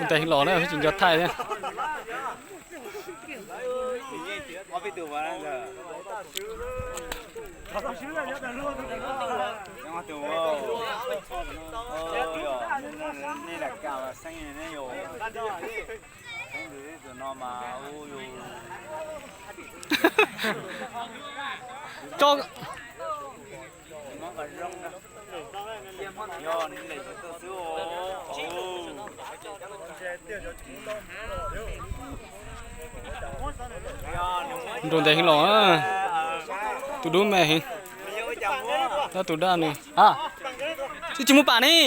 แต่หินหล่อเนี่ยจริงยอดไทยเนี่ย có biết từ vào giờ nhưng mà từ này là cả là xanh này này rồi không được từ nó mà ôi cho nó còn rong đó do nên để cho tôi đồnแต่หินหล่อตัวดูแม่หินแล้วตัวด้านนี่จิมุป่านี่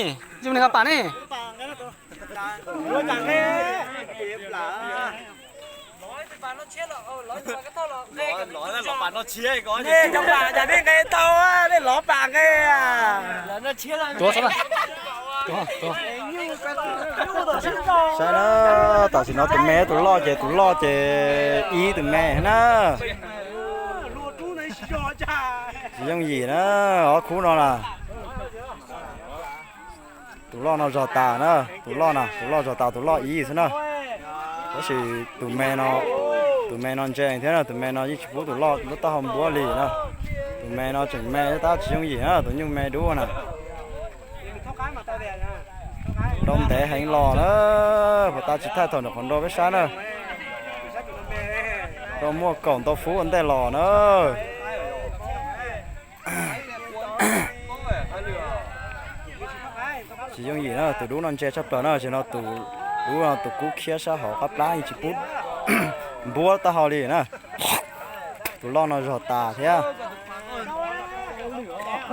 จิมุนี่ครับป่านี่ nói là bạn nó chia có Nè trong bà nhà đi cái tàu á, để ló bạc cái à. Là nó chia là. Tua sao vậy? Tua. Sao nó tao chỉ nói tụi mẹ tụi lo chè ý tụi mẹ nó. Chỉ giống gì nó ở khu nó là. Tụi lo nó rò tà nó, tụi lo rò tà tụi lo ý thế nó. Có sự tụi mẹ nó chơi thế nào tụi mẹ nó chỉ bố tụi lo tụi tao không bố lì nữa tụi mẹ nó chừng mẹ tao chỉ dùng gì nữa tụi nhung mẹ đua nè đông té hành lò đó và tao chỉ thay thằng được còn đôi với sáng nữa tao mua cổng tao phú vấn đề lò nữa chỉ dùng gì nữa tụi đu non chơi chấp đó chỉ nó tụi cú kia sao họ cắp lá chỉ bút búa ta họ đi nè tụi lo nó rọt tà thế à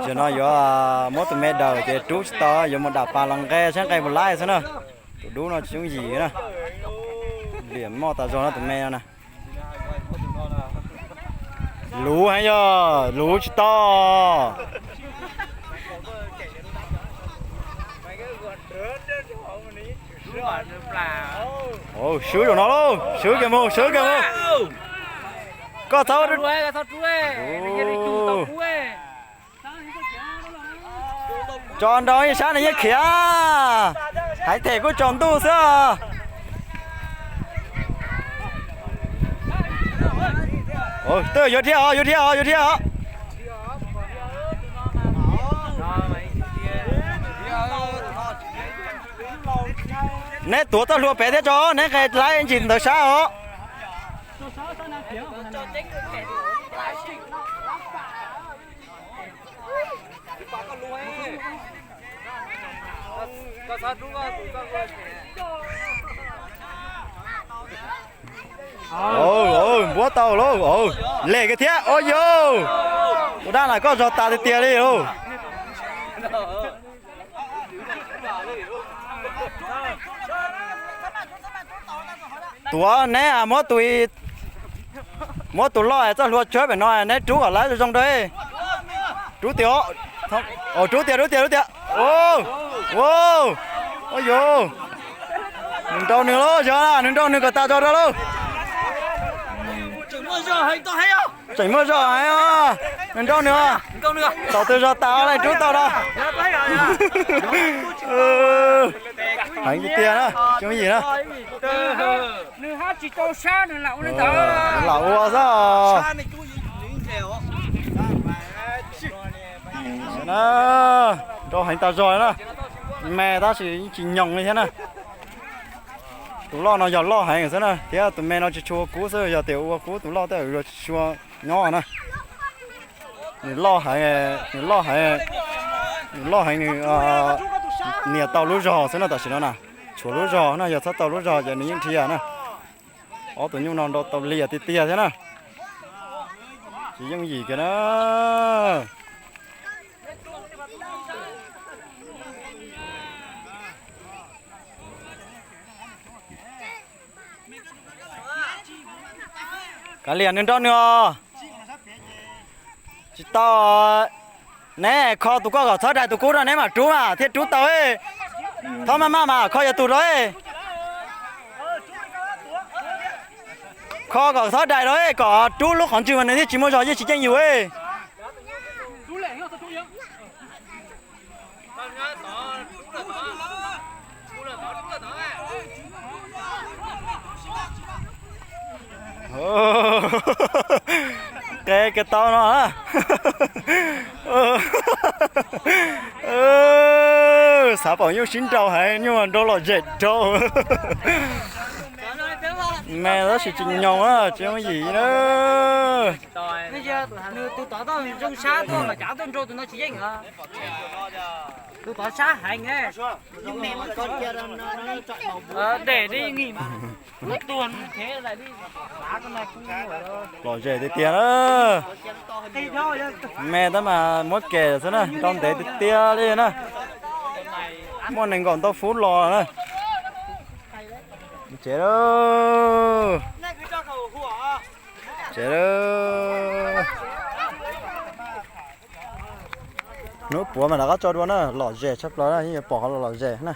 giờ nó giờ mỗi tụi mẹ đầu thì trút to giờ một đạp ba lần ghe sáng cây một lái thế nè tụi đú nó chúng gì nè điểm mò ta rồi nó tụi mẹ nè lú hay chưa lú to ồ sướng rồi nó luôn sướng kìa mô có thao chuối tròn đó như sáng này như khía hãy thể có tròn tu xưa ôi tôi vô theo nè tuổi tao lùa bé thế cho nè cái lái anh chìm tới sao hả ôi búa tàu luôn ôi lệ cái thế ôi vô tôi đang là có giọt tà thì tiền đi luôn tụi nè à mỗi tụi lo cho luôn chơi phải nói nè chú ở lái rồi trong đấy chú tiểu chú tiểu ô ôi vô đừng đâu nữa luôn giờ đừng đâu nữa cả ta cho đó luôn chỉnh mưa rồi hay à đừng đâu nữa tao từ giờ tao này chú tao đâu hành cái tiền á chứ gì nữa nửa hát chỉ tao xa nửa lẩu nữa tao lẩu sao nó cho hành tao rồi đó mẹ tao chỉ nhồng như thế này tụi lo nó giờ lo hành thế này thế tụi mẹ nó chỉ chua cú sơ giờ tiểu cú tụi lo tới rồi chua nhỏ này lo hành nè tàu lúa giò thế nào ta chỉ nó nè chỗ lúa giò nó giờ tàu lúa giò giờ những thứ à nè ó tụi nhung nó đồ tàu lìa tia thế nè chỉ những gì cái đó cả liền lên đó nữa chỉ tao nè kho tụi có thở đại tụi cú rồi nè mà chú mà thiết chú tao ấy thôi mà kho giờ tụi rồi kho có thở đại rồi có chú lúc còn chưa mà này chỉ mua rồi chỉ tranh nhiều ấy cái to nó hả? Sao bảo nhiêu xin trâu hay nhưng mà đâu là dệt trâu. Mẹ nó chỉ chỉnh nhau á, chứ không gì nữa. bây giờ tụi tỏ tao trong xa thôi mà chả tao tụi nó chỉ dành hả tụi tỏ xa hành nghe để đi nghỉ mà một tuần thế lại đi đá con này cũng Lò dệt thì tiền á. thì thôi Mẹ đó mà mất kẻ thế này, con để tia đi nè. Món này còn tao phút lò này. Chết đâu. Chết đâu. Nó bùa mà đã có cho luôn á, lò dẻ chắc đó là bỏ lò dẻ này.